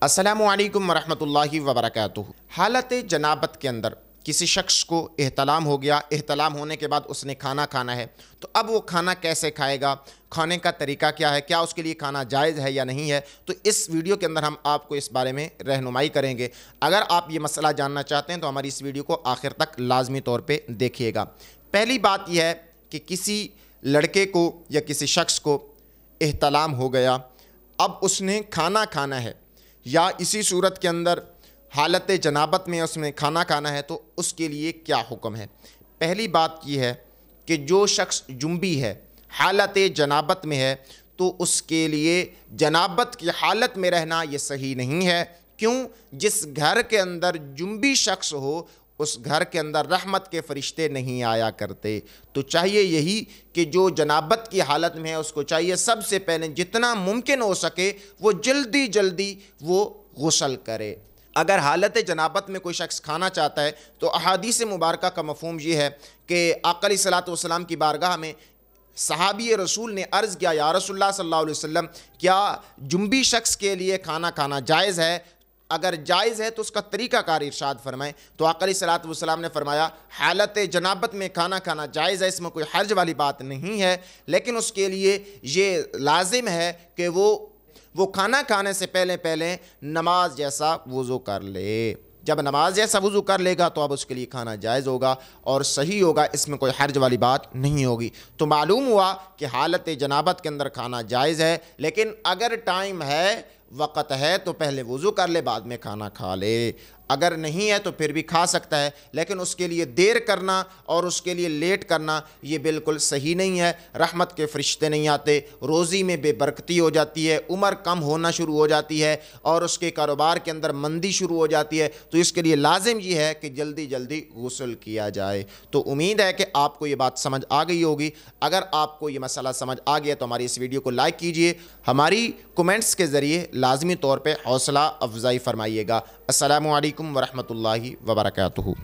अस्सलामुअलैकुम वरहमतुल्लाहि वबरकातुहू। हालत जनाबत के अंदर किसी शख्स को एहतलाम हो गया, एहतलाम होने के बाद उसने खाना खाना है, तो अब वो खाना कैसे खाएगा, खाने का तरीका क्या है, क्या उसके लिए खाना जायज़ है या नहीं है, तो इस वीडियो के अंदर हम आपको इस बारे में रहनुमाई करेंगे। अगर आप ये मसला जानना चाहते हैं तो हमारी इस वीडियो को आखिर तक लाजमी तौर पर देखिएगा। पहली बात यह है कि किसी लड़के को या किसी शख्स को एहतलाम हो गया, अब उसने खाना खाना है या इसी सूरत के अंदर हालत जनाबत में उसमें खाना खाना है, तो उसके लिए क्या हुक्म है। पहली बात यह है कि जो शख्स जुंबी है, हालत जनाबत में है, तो उसके लिए जनाबत की हालत में रहना ये सही नहीं है। क्यों? जिस घर के अंदर जुंबी शख्स हो उस घर के अंदर रहमत के फरिश्ते नहीं आया करते। तो चाहिए यही कि जो जनाबत की हालत में है उसको चाहिए सबसे पहले जितना मुमकिन हो सके वो जल्दी जल्दी वो गुस्ल करे। अगर हालत जनाबत में कोई शख्स खाना चाहता है तो अहादीस मुबारका का मफ़हूम ये है कि आका अलैहिस्सलातु वस्सलाम की बारगाह में सहाबी रसूल ने अर्ज़ किया, या रसूलुल्लाह सल्लल्लाहु अलैहि वसल्लम, क्या जुंबी शख्स के लिए खाना खाना जायज़ है? अगर जायज़ है तो उसका तरीक़ाकार इरशाद फरमाएं। तो आका अलैहिस्सलातु वस्सलाम ने फरमाया, हालत जनाबत में खाना खाना जायज़ है, इसमें कोई हर्ज वाली बात नहीं है, लेकिन उसके लिए ये लाजिम है कि वो खाना खाने से पहले पहले नमाज जैसा वज़ू कर ले। जब नमाज जैसा वज़ू कर लेगा तो अब उसके लिए खाना जायज़ होगा और सही होगा, इसमें कोई हर्ज वाली बात नहीं होगी। तो मालूम हुआ कि हालत जनाबत के अंदर खाना जायज़ है, लेकिन अगर टाइम है, वक़्त है, तो पहले वज़ू कर ले, बाद में खाना खा ले। अगर नहीं है तो फिर भी खा सकता है, लेकिन उसके लिए देर करना और उसके लिए लेट करना ये बिल्कुल सही नहीं है। रहमत के फरिश्ते नहीं आते, रोज़ी में बेबरकती हो जाती है, उम्र कम होना शुरू हो जाती है और उसके कारोबार के अंदर मंदी शुरू हो जाती है। तो इसके लिए लाजिम ये है कि जल्दी जल्दी गुस्ल किया जाए। तो उम्मीद है कि आपको ये बात समझ आ गई होगी। अगर आपको ये मसला समझ आ गया तो हमारी इस वीडियो को लाइक कीजिए, हमारी कमेंट्स के ज़रिए लाजमी तौर पर हौसला अफजाई फरमाइएगा। अस्सलामु अलैकुम वरहमतुल्लाहि वबरकातुहू।